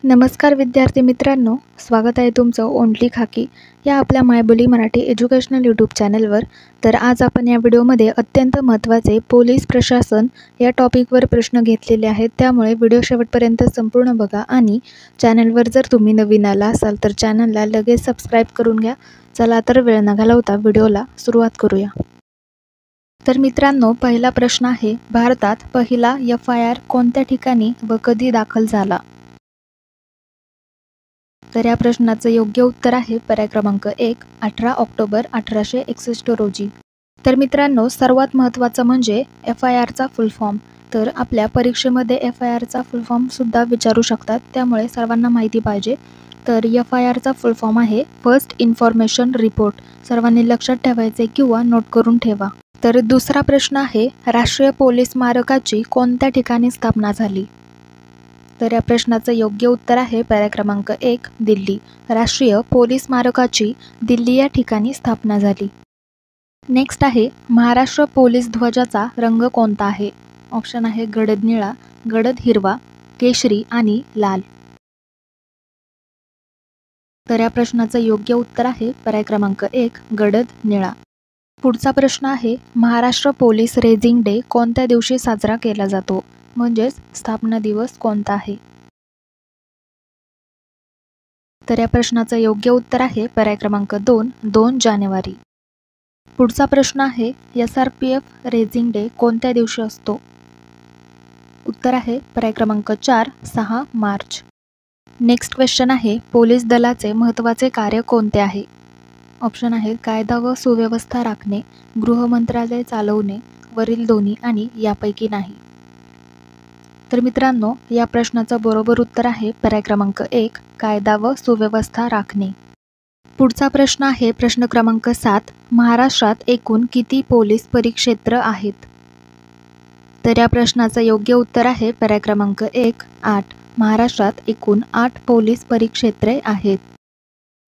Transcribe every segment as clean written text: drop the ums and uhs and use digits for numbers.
नमस्कार विद्यार्थी मित्रांनो, स्वागत आहे तुमचं ओनली खाकी या आपल्या मायबोली मराठी एज्युकेशनल यूट्यूब चॅनलवर। तर आज आपण या व्हिडिओमध्ये अत्यंत महत्त्वाचे पोलीस प्रशासन या टॉपिकवर प्रश्न घेतलेले आहेत, त्यामुळे व्हिडिओ शेवटपर्यंत संपूर्ण बघा आणि चॅनलवर जर तुम्ही नवीन आला असाल तर चॅनलला लगेच सबस्क्राइब करून घ्या। चला तर वेळ न घालवता व्हिडिओला सुरुवात करूया। तर मित्रांनो, पहिला प्रश्न आहे, भारतात पहिला FIR कोणत्या ठिकाणी व कधी दाखल झाला? तर या प्रश्नाचं योग्य उत्तर आहे पर्याय क्रमांक 1, 18 ऑक्टोबर 1861 रोजी। तर मित्रांनो, सर्वात महत्त्वाचं म्हणजे FIRचा फुल फॉर्म। तर आपल्या परीक्षेमध्ये FIRचा फुल फॉर्म सुद्धा विचारू शकतात, त्यामुळे सर्वांना माहिती पाहिजे। तर FIRचा फुल फॉर्म आहे फर्स्ट इन्फॉर्मेशन रिपोर्ट। सर्वांनी लक्षात ठेवायचे किंवा नोट करून ठेवा। तर दुसरा प्रश्न आहे, राष्ट्रीय पोलीस स्मारकाची कोणत्या ठिकाणी स्थापना झाली? तर या प्रश्नाचं योग्य उत्तर आहे पर्याय क्रमांक 1, दिल्ली। राष्ट्रीय पोलीस स्मारकाची दिल्ली या ठिकाणी स्थापना झाली। नेक्स्ट आहे, महाराष्ट्र पोलीस ध्वजाचा रंग कोणता आहे? ऑप्शन आहे गडद निळा, गडद हिरवा, केशरी आणि लाल। तर या प्रश्नाचं योग्य उत्तर आहे पर्याय क्रमांक 1, गडद निळा। पुढचा प्रश्न आहे, महाराष्ट्र पोलीस रेजिंग डे कोणत्या दिवशी साजरा केला जातो? म्हणजेच स्थापना दिवस कोणता आहे? तर या प्रश्नाचं योग्य उत्तर आहे पर्याय क्रमांक 2, 2 जानेवारी। पुढचा प्रश्न आहे, SRPF रेजिंग डे कोणत्या दिवशी असतो? उत्तर आहे पर्याय क्रमांक 4, 6 मार्च। नेक्स्ट क्वेश्चन आहे, पोलीस दलाचे महत्त्वाचे कार्य कोणते आहे? ऑप्शन आहे कायदा व सुव्यवस्था राखणे, गृह मंत्रालय चालवणे, वरील दोन्ही आणि यापैकी नाही। तर मित्रांनो, या प्रश्नाचं बरोबर उत्तर आहे पर्याय क्रमांक 1, कायदा व सुव्यवस्था राखणे। पुढचा प्रश्न आहे प्रश्न क्रमांक 7, महाराष्ट्रात एकूण किती पोलीस परिक्षेत्र आहेत? तर या प्रश्नाचं योग्य उत्तर आहे पर्याय क्रमांक 1, 8। महाराष्ट्रात एकूण 8 पोलीस परिक्षेत्रे आहेत।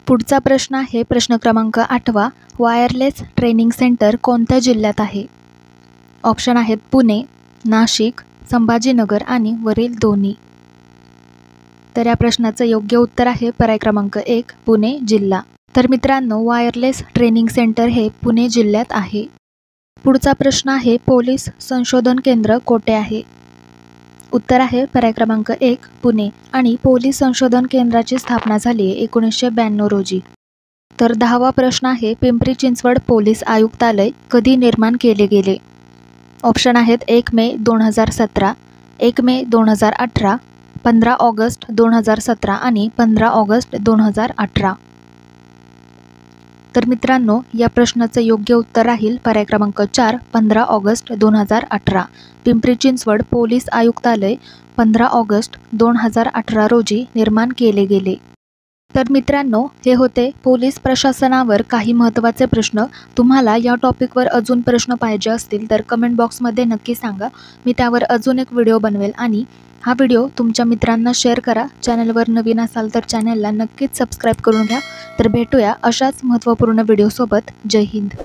पुढचा प्रश्न आहे प्रश्न क्रमांक 8, वायरलेस ट्रेनिंग सेंटर कोणत्या जिल्ह्यात आहे? ऑप्शन आहेत पुणे, नाशिक, संभाजीनगर आणि वरील दोन्ही। तर या प्रश्नाचं योग्य उत्तर आहे पर्याय क्रमांक 1, पुणे जिल्हा। तर मित्रांनो, वायरलेस ट्रेनिंग सेंटर हे पुणे जिल्ह्यात आहे। पुढचा प्रश्न आहे, पोलीस संशोधन केंद्र कोठे आहे? उत्तर आहे पर्याय क्रमांक 1, पुणे आणि पोलीस संशोधन केंद्राची स्थापना झाली 1992 रोजी। तर 10वा प्रश्न आहे, पिंपरी चिंचवड पोलीस आयुक्तालय कधी निर्माण केले गेले? ऑप्शन आहेत 1 मे 2017, 1 मे 2018, 15 ऑगस्ट 2017 आणि 15 ऑगस्ट 2018। तर मित्रांनो, या प्रश्नाचं योग्य उत्तर राहील पर्याय क्रमांक 4, 15 ऑगस्ट 2018। पिंपरी चिंचवड पोलीस आयुक्तालय 15 ऑगस्ट 2018 रोजी निर्माण केले गेले। तर मित्रांनो, हे होते पोलीस प्रशासनावर काही महत्त्वाचे प्रश्न। तुम्हाला या टॉपिकवर अजून प्रश्न पाहिजे असतील तर कमेंट बॉक्समध्ये नक्की सांगा, मी त्यावर अजून एक व्हिडिओ बनवेल आणि हा व्हिडिओ तुमच्या मित्रांना शेअर करा। चॅनलवर नवीन असाल तर चॅनलला नक्कीच सबस्क्राइब करून घ्या। तर भेटूया अशाच महत्त्वपूर्ण व्हिडिओसोबत। जय हिंद।